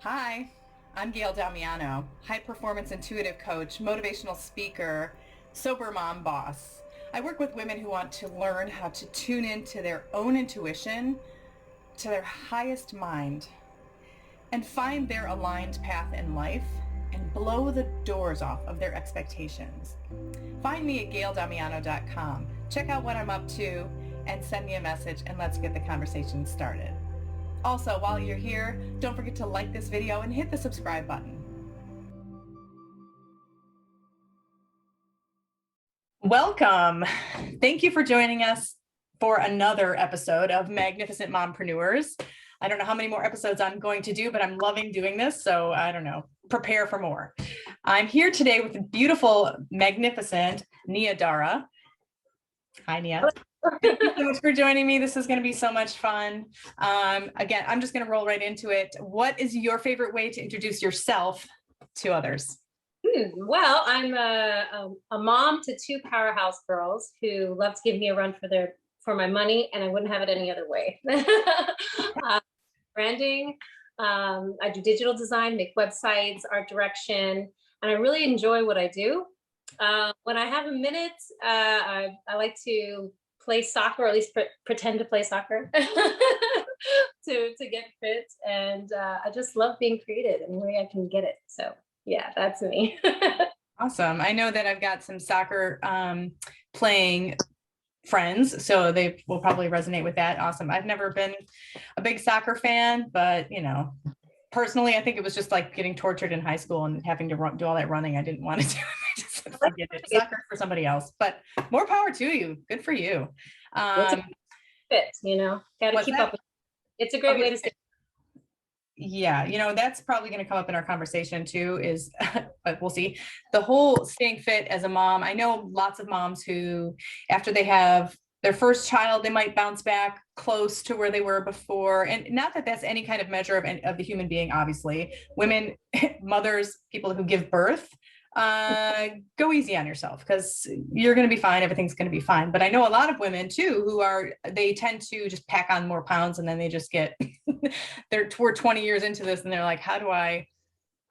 Hi, I'm Gail Damiano, high performance intuitive coach, motivational speaker, sober mom boss. I work with women who want to learn how to tune into their own intuition, to their highest mind, and find their aligned path in life and blow the doors off of their expectations. Find me at gaildamiano.com. Check out what I'm up to and send me a message, and let's get the conversation started. Also, while you're here, don't forget to like this video and hit the subscribe button. Welcome. Thank you for joining us for another episode of Magnificent Mompreneurs. I don't know how many more episodes I'm going to do, but I'm loving doing this. So I don't know, prepare for more. I'm here today with the beautiful, magnificent Nia Dara. Hi, Nia. Thank you so much for joining me. This is going to be so much fun. Again, I'm just going to roll right into it. What is your favorite way to introduce yourself to others? Well, I'm a mom to two powerhouse girls who love to give me a run for my money, and I wouldn't have it any other way. Branding, I do digital design, make websites, art direction, and I really enjoy what I do. When I have a minute, I like to play soccer, or at least pretend to play soccer to get fit, and I just love being creative any way I can get it. So yeah, that's me. Awesome. I know that I've got some soccer playing friends, so they will probably resonate with that. Awesome. I've never been a big soccer fan, but personally, I think it was just like getting tortured in high school and having to do all that running. I didn't want to do it. I just said, forget it. Soccer for somebody else, but more power to you. Good for you. It's a fit, got to keep up with it. It's a great way to stay. Yeah, that's probably going to come up in our conversation too, is, but we'll see. The whole staying fit as a mom. I know lots of moms who, after they have their first child, they might bounce back close to where they were before. And not that that's any kind of measure of the human being, obviously. Women, mothers, people who give birth, go easy on yourself, because you're going to be fine. Everything's going to be fine. But I know a lot of women too, they tend to just pack on more pounds, and then they just get, we're 20 years into this and they're like, how do I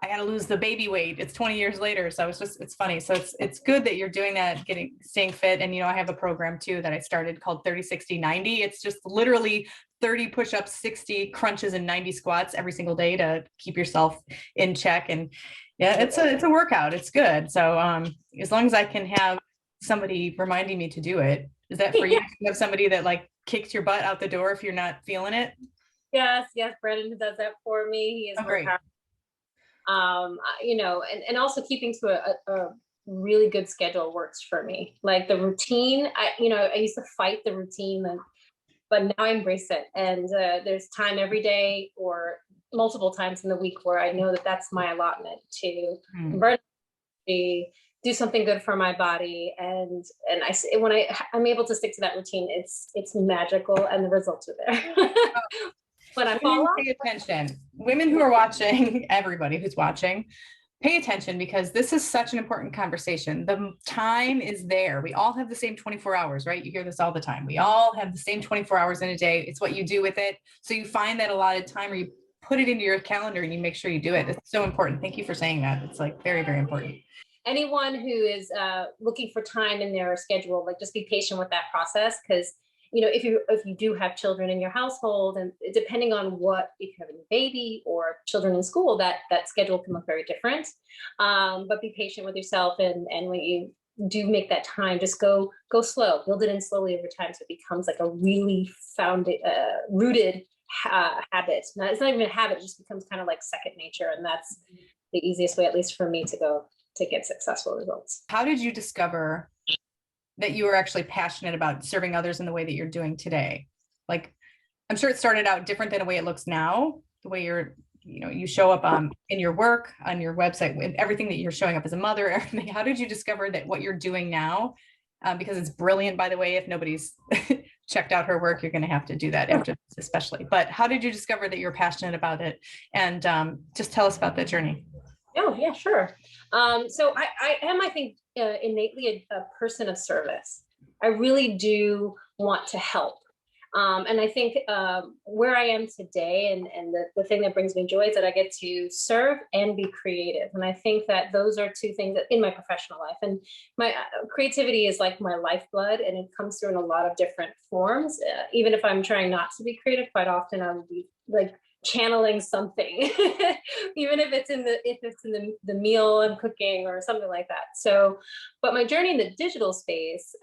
got to lose the baby weight. It's 20 years later. So it's funny. So it's good that you're doing that, staying fit. And, I have a program too that I started called 30, 60, 90. It's just literally 30 push-ups, 60 crunches, and 90 squats every single day to keep yourself in check. And yeah, it's a workout. It's good. So as long as I can have somebody reminding me to do it. Is that for you? You have somebody that like kicks your butt out the door if you're not feeling it? Yes, Brandon does that for me. He is great. And also keeping to a really good schedule works for me. Like the routine, I used to fight the routine, but now I embrace it. And there's time every day or multiple times in the week where I know that that's my allotment to burn, do something good for my body. And I'm able to stick to that routine, it's magical, and the results are there. When I fall off, pay attention. Women who are watching, everybody who's watching, pay attention, because this is such an important conversation. The time is there. We all have the same 24 hours, right? You hear this all the time. We all have the same 24 hours in a day. It's what you do with it. So you find that allotted time, or you put it into your calendar and you make sure you do it. It's so important. Thank you for saying that. It's like very, very important. Anyone who is looking for time in their schedule, like, just be patient with that process, because if you do have children in your household, and depending on if you have a new baby or children in school, that schedule can look very different. But be patient with yourself, and when you do make that time, just go slow, build it in slowly over time, so it becomes like a really rooted habit. Now, it's not even a habit; it just becomes kind of like second nature, and that's the easiest way, at least for me, to get successful results. How did you discover that you were actually passionate about serving others in the way that you're doing today? Like, I'm sure it started out different than the way it looks now, the way you show up in your work, on your website, with everything that you're showing up as a mother, everything. How did you discover that what you're doing now, because it's brilliant, by the way, if nobody's checked out her work, you're going to have to do that after this, especially. But how did you discover that you're passionate about it? And just tell us about that journey. Oh, yeah, sure. So I am, I think, innately a person of service. I really do want to help. And I think where I am today and the thing that brings me joy is that I get to serve and be creative. And I think that those are two things that in my professional life, and my creativity is like my lifeblood, and it comes through in a lot of different forms. Even if I'm trying not to be creative, quite often I will be like channeling something, even if it's in the meal I'm cooking or something like that. So, but my journey in the digital space,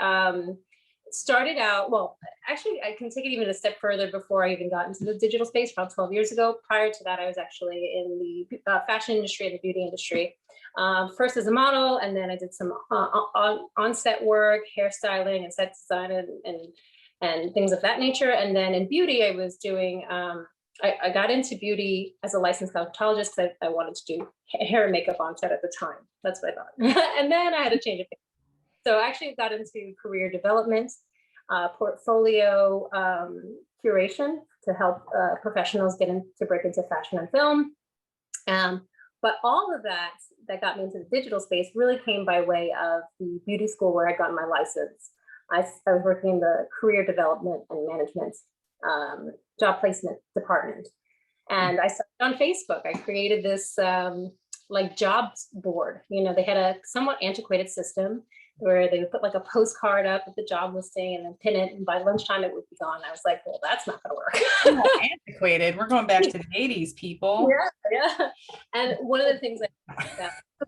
started out, well, actually, I can take it even a step further before I even got into the digital space about 12 years ago. Prior to that, I was actually in the fashion industry and the beauty industry. First as a model, and then I did some on-set work, hairstyling and set design and things of that nature. And then in beauty, I was doing, I got into beauty as a licensed cosmetologist because I wanted to do hair and makeup on set at the time. That's what I thought. And then I had to change it. So I actually got into career development, portfolio curation to help professionals to break into fashion and film. But all of that got me into the digital space really came by way of the beauty school where I got my license. I was working in the career development and management job placement department. And I started on Facebook. I created this like jobs board. You know, they had a somewhat antiquated system where they would put like a postcard up with the job listing and then pin it, and by lunchtime it would be gone. I was like, well, that's not gonna work. Oh, antiquated. We're going back to the 80s, people. Yeah. And one of the things that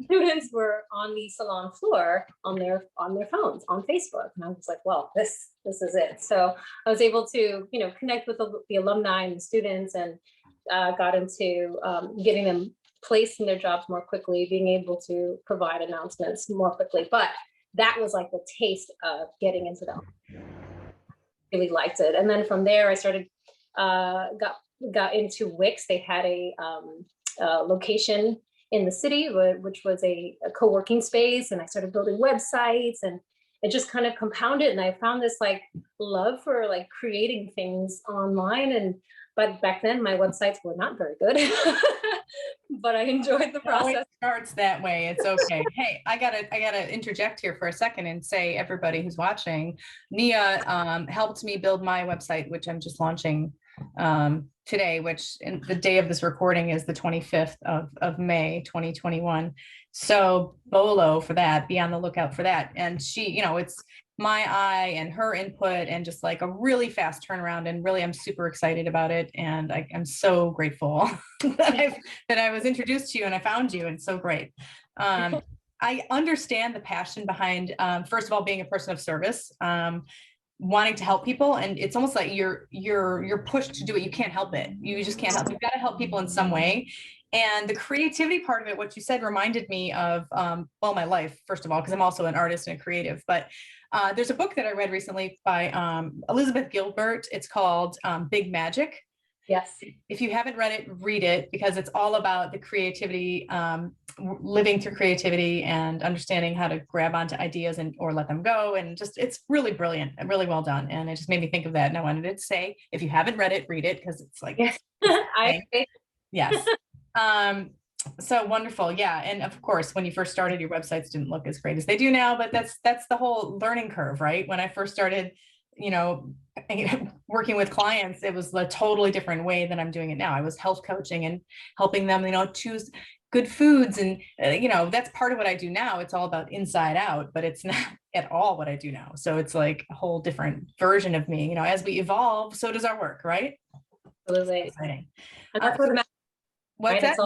students were on the salon floor on their phones on Facebook, and I was like, well, this is it. So I was able to, you know, connect with the alumni and the students, and got into getting them placed in their jobs more quickly, being able to provide announcements more quickly. But that was like the taste of getting into them. Really liked it. And then from there, I started, got into Wix. They had a location in the city, which was a co-working space. And I started building websites, and it just kind of compounded. And I found this like love for like creating things online. But back then my websites were not very good, but I enjoyed the process. It starts that way. It's okay. Hey, I gotta interject here for a second and say, everybody who's watching, Nia helped me build my website, which I'm just launching today, which in the day of this recording is the 25th of May, 2021. So BOLO for that, be on the lookout for that. And she, you know, it's my eye and her input and just like a really fast turnaround. And really, I'm super excited about it. And I'm so grateful that I was introduced to you and I found you, and so great. I understand the passion behind, first of all, being a person of service, wanting to help people. And it's almost like you're pushed to do it. You can't help it. You just can't help. You've got to help people in some way. And the creativity part of it, what you said reminded me of, well, my life, first of all, because I'm also an artist and a creative. But there's a book that I read recently by Elizabeth Gilbert. It's called Big Magic. Yes. If you haven't read it, read it, because it's all about the creativity, living through creativity and understanding how to grab onto ideas or let them go. And just, it's really brilliant and really well done. And it just made me think of that. And I wanted to say, if you haven't read it, read it, because it's like, yes. Yes. So wonderful. Yeah. And of course, when you first started, your websites didn't look as great as they do now, but that's the whole learning curve, right? When I first started, you know, working with clients, it was a totally different way than I'm doing it now. I was health coaching and helping them, you know, choose good foods. And, you know, that's part of what I do now. It's all about inside out, but it's not at all what I do now. So it's like a whole different version of me, you know, as we evolve, so does our work, right? Absolutely. Exciting. And that's where the What's that?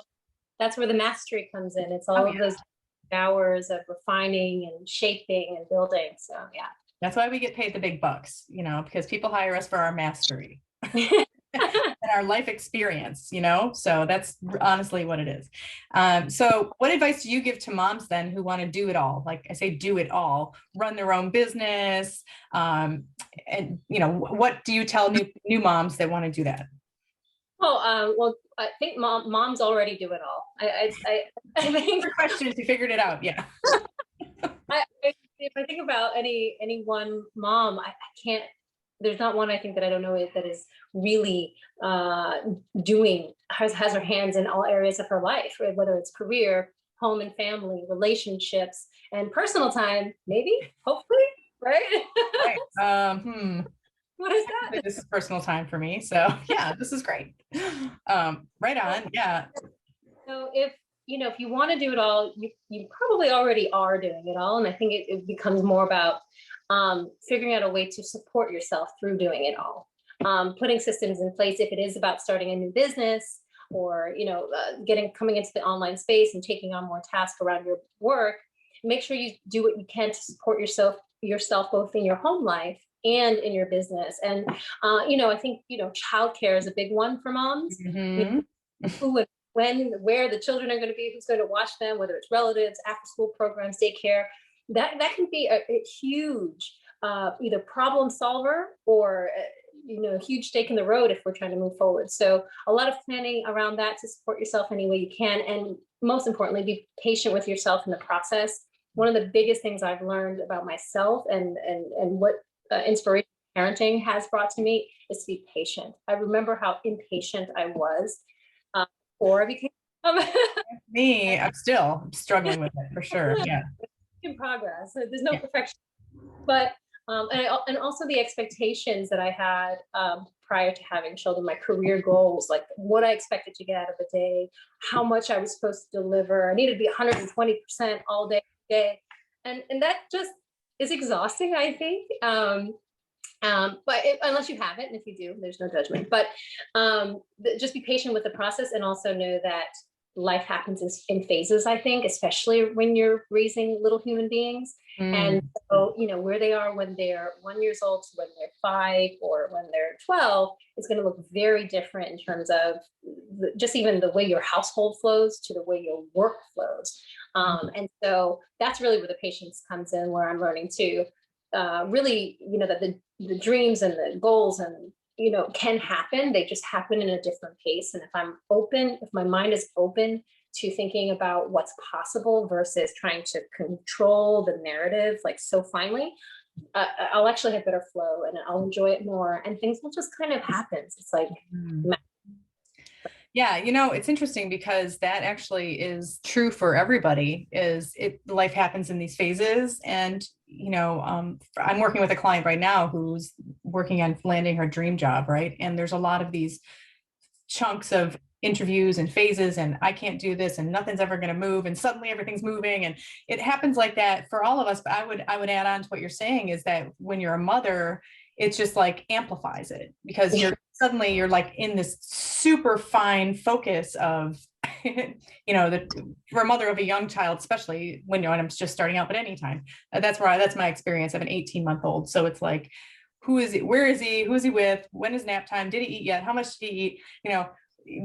That's where the mastery comes in. It's all of those hours of refining and shaping and building. So yeah. That's why we get paid the big bucks, you know, because people hire us for our mastery and our life experience, you know, so that's honestly what it is. So what advice do you give to moms then who want to do it all? Like I say, do it all, run their own business. And, you know, what do you tell new moms that want to do that? Well, I think moms already do it all. I think for questions, you figured it out. Yeah. If I think about any one mom, I can't. There's not one I think that I don't know that is really has her hands in all areas of her life, right? Whether it's career, home and family, relationships, and personal time, maybe, hopefully, right? Right. What is that? This is personal time for me. So yeah, this is great. Right on. Yeah. So if you want to do it all, you probably already are doing it all. And I think it becomes more about figuring out a way to support yourself through doing it all. Putting systems in place if it is about starting a new business, or coming into the online space and taking on more tasks around your work. Make sure you do what you can to support yourself both in your home life and in your business. And I think childcare is a big one for moms. Mhm. Who and when, where the children are going to be, who's going to watch them, whether it's relatives, after school programs, daycare. That can be a huge either problem solver or a huge stake in the road if we're trying to move forward. So a lot of planning around that to support yourself any way you can, and most importantly, be patient with yourself in the process. One of the biggest things I've learned about myself and what inspiration parenting has brought to me is to be patient. I remember how impatient I was before I became Me, I'm still struggling with it for sure. Yeah. in progress. So there's no Yeah. perfection, but and also the expectations that I had prior to having children, my career goals, like what I expected to get out of a day, how much I was supposed to deliver. I needed to be 120% all day, and that just is exhausting, I think. But unless you have it, and if you do, there's no judgment. But just be patient with the process, and also know that life happens in phases, I think, especially when you're raising little human beings. And so, where they are when they're 1 year old to when they're 5 or when they're 12 is going to look very different in terms of just even the way your household flows to the way your work flows. And so that's really where the patience comes in, where I'm learning to really, that the dreams and the goals and can happen. They just happen in a different pace. And if my mind is open to thinking about what's possible versus trying to control the narrative like so finely, I'll actually have better flow and I'll enjoy it more, and things will just kind of happen. It's like yeah, it's interesting because that actually is true for everybody. Life happens in these phases, and I'm working with a client right now who's working on landing her dream job, right? And there's a lot of these chunks of interviews and phases, and I can't do this, and nothing's ever going to move, and suddenly everything's moving, and it happens like that for all of us. But I would add on to what you're saying is that when you're a mother, it's just like amplifies it, because you're like in this super fine focus of for a mother of a young child, especially when I'm just starting out, but anytime. That's my experience. I have an 18-month-old, so it's like, who is he? Where is he? Who is he with? When is nap time? Did he eat yet? How much did he eat?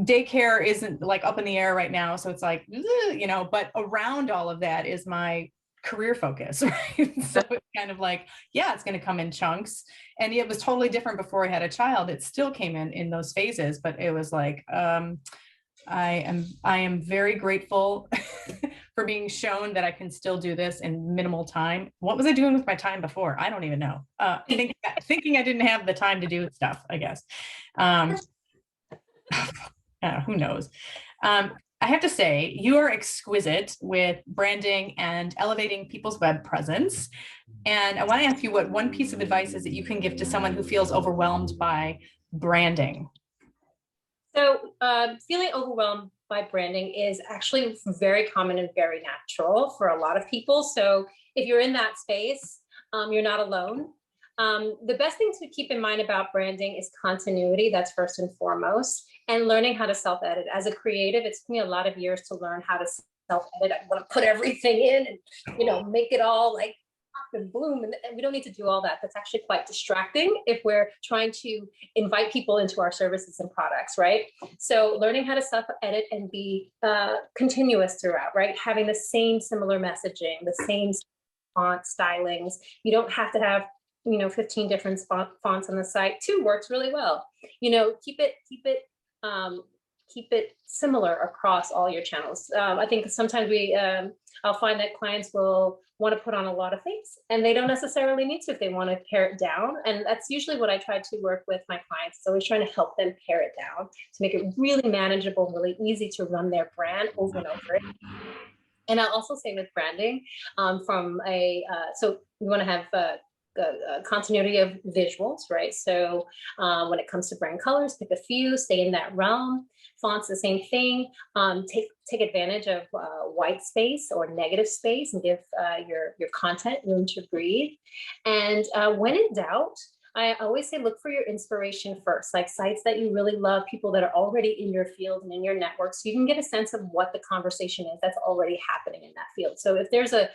Daycare isn't like up in the air right now, so it's like, but around all of that is my career focus, right? So it's kind of like, yeah, it's going to come in chunks, and it was totally different before I had a child. It still came in those phases, but it was like, I am very grateful for being shown that I can still do this in minimal time. What was I doing with my time before? I don't even know. Thinking I didn't have the time to do stuff, I guess. Who knows? I have to say, you are exquisite with branding and elevating people's web presence. And I want to ask you what one piece of advice is that you can give to someone who feels overwhelmed by branding. So feeling overwhelmed by branding is actually very common and very natural for a lot of people. So if you're in that space, you're not alone. The best thing to keep in mind about branding is continuity. That's first and foremost, and learning how to self-edit. As a creative, it took me a lot of years to learn how to self-edit. I want to put everything in and make it all like and bloom, and we don't need to do all that. That's actually quite distracting if we're trying to invite people into our services and products, right? So learning how to self-edit and be continuous throughout, right? Having the same similar messaging, the same font stylings. You don't have to have 15 different fonts on the site. 2 works really well. Keep it similar across all your channels. I think sometimes I'll find that clients will want to put on a lot of things, and they don't necessarily need to if they want to pare it down. And that's usually what I try to work with my clients. So always trying to help them pare it down to make it really manageable, really easy to run their brand over and over. And I'll also say with branding, so we want to have continuity of visuals, right? So when it comes to brand colors, pick a few, stay in that realm. Fonts, the same thing. Take advantage of white space or negative space and give your content room to breathe. And when in doubt, I always say, look for your inspiration first, like sites that you really love, people that are already in your field and in your network, so you can get a sense of what the conversation is that's already happening in that field. So if there's a,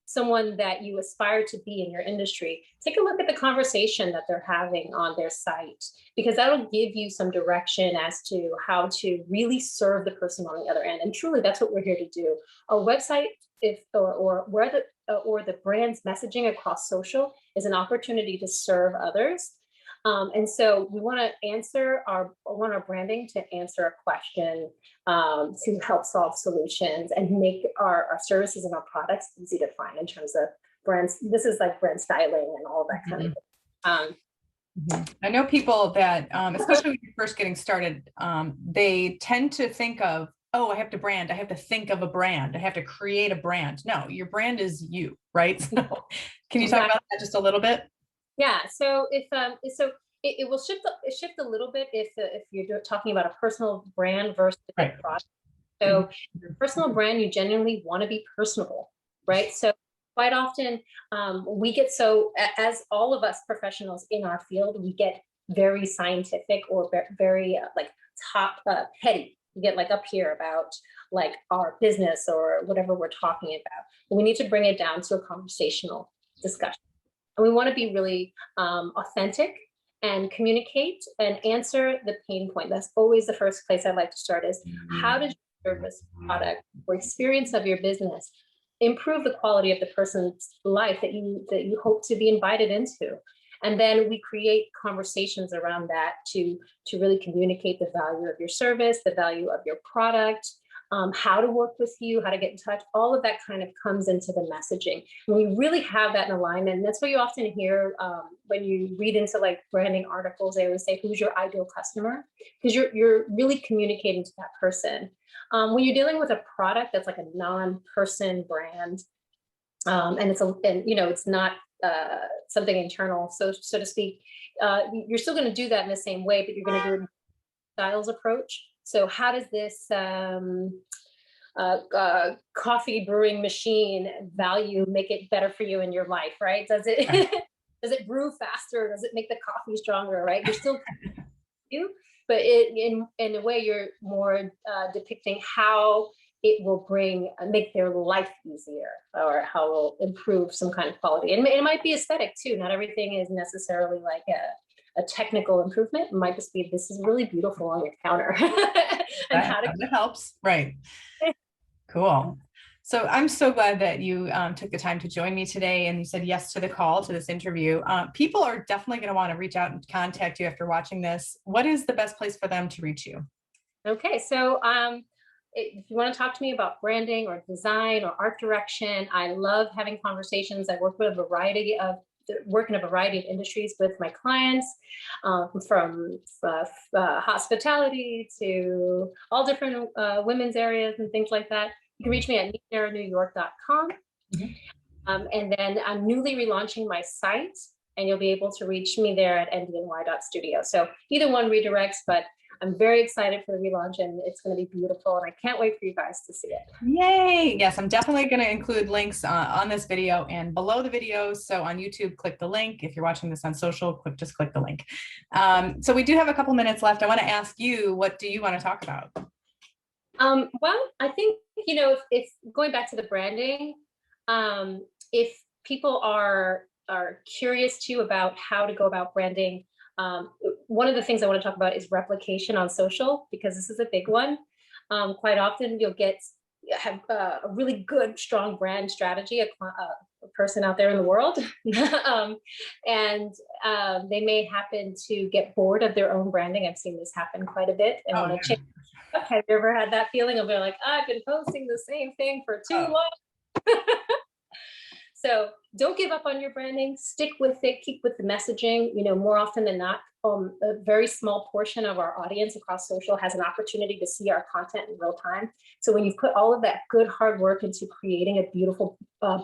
someone that you aspire to be in your industry, take a look at the conversation that they're having on their site, because that'll give you some direction as to how to really serve the person on the other end. And truly, that's what we're here to do. Our website, or the brand's messaging across social is an opportunity to serve others. And so we want our branding to answer a question, to help solve solutions and make our services and our products easy to find in terms of brands. This is like brand styling and all that kind of thing. I know people that, especially when you're first getting started, they tend to think of, oh, I have to brand. I have to think of a brand. I have to create a brand. No, your brand is you, right? So can you talk about that just a little bit? Yeah. So it will shift a little bit if you're talking about a personal brand versus a product. So your personal brand, you genuinely want to be personable, right? So quite often we get as all of us professionals in our field, we get very scientific or very like top heady. We get like up here about like our business or whatever we're talking about. But we need to bring it down to a conversational discussion. And we want to be really authentic and communicate and answer the pain point. That's always the first place I'd like to start is, how does your service, product, or experience of your business improve the quality of the person's life that you hope to be invited into? And then we create conversations around that to really communicate the value of your service, the value of your product, how to work with you, how to get in touch. All of that kind of comes into the messaging. When we really have that in alignment, and that's what you often hear when you read into like branding articles, they always say, who's your ideal customer? Because you're really communicating to that person. When you're dealing with a product that's like a non-person brand, and it's not something internal, so to speak, you're still going to do that in the same way, but you're going to do it in a styles approach. So how does this coffee brewing machine value make it better for you in your life, right? Does it does it brew faster? Does it make the coffee stronger, right? You're still you, but in a way you're more depicting how it will make their life easier, or how it will improve some kind of quality. And it might be aesthetic too. Not everything is necessarily like a technical improvement. It might just be, this is really beautiful on your counter. And that helps. Right. Cool. So I'm so glad that you took the time to join me today and you said yes to the call to this interview. People are definitely going to want to reach out and contact you after watching this. What is the best place for them to reach you? Okay. So if you want to talk to me about branding or design or art direction, I love having conversations. I work in a variety of industries with my clients, from hospitality to all different women's areas and things like that. You can reach me at niadaranewyork.com. And then I'm newly relaunching my site, and you'll be able to reach me there at ndny.studio. So either one redirects, but I'm very excited for the relaunch, and it's going to be beautiful, and I can't wait for you guys to see it. Yay. Yes, I'm definitely going to include links on this video and below the video. So on YouTube, click the link. If you're watching this on social, just click the link. So we do have a couple minutes left. I want to ask you, what do you want to talk about? Well, I think, if going back to the branding, if people are curious too about how to go about branding, one of the things I want to talk about is replication on social, because this is a big one. Quite often you'll have a really good, strong brand strategy, a person out there in the world, and they may happen to get bored of their own branding. I've seen this happen quite a bit, and want to change. Have you ever had that feeling of, they're like, I've been posting the same thing for too long? So don't give up on your branding, stick with it, keep with the messaging. More often than not, a very small portion of our audience across social has an opportunity to see our content in real time. So when you put all of that good hard work into creating a beautiful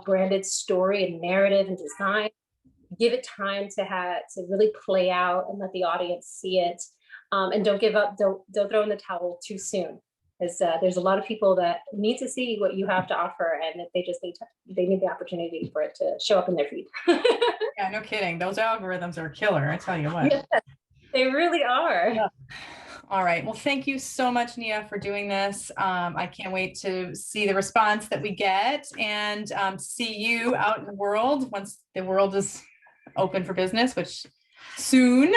branded story and narrative and design, give it time to really play out and let the audience see it. And don't give up, don't throw in the towel too soon. Because there's a lot of people that need to see what you have to offer, and they just need the opportunity for it to show up in their feed. Yeah, no kidding. Those algorithms are killer. I tell you what. Yeah, they really are. Yeah. All right. Well, thank you so much, Nia, for doing this. I can't wait to see the response that we get and see you out in the world once the world is open for business, which soon.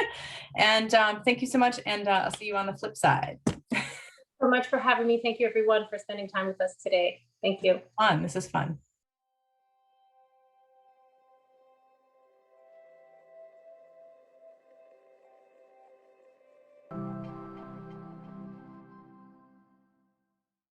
And thank you so much. And I'll see you on the flip side. So much for having me. Thank you, everyone, for spending time with us today. Thank you. Fun. This is fun.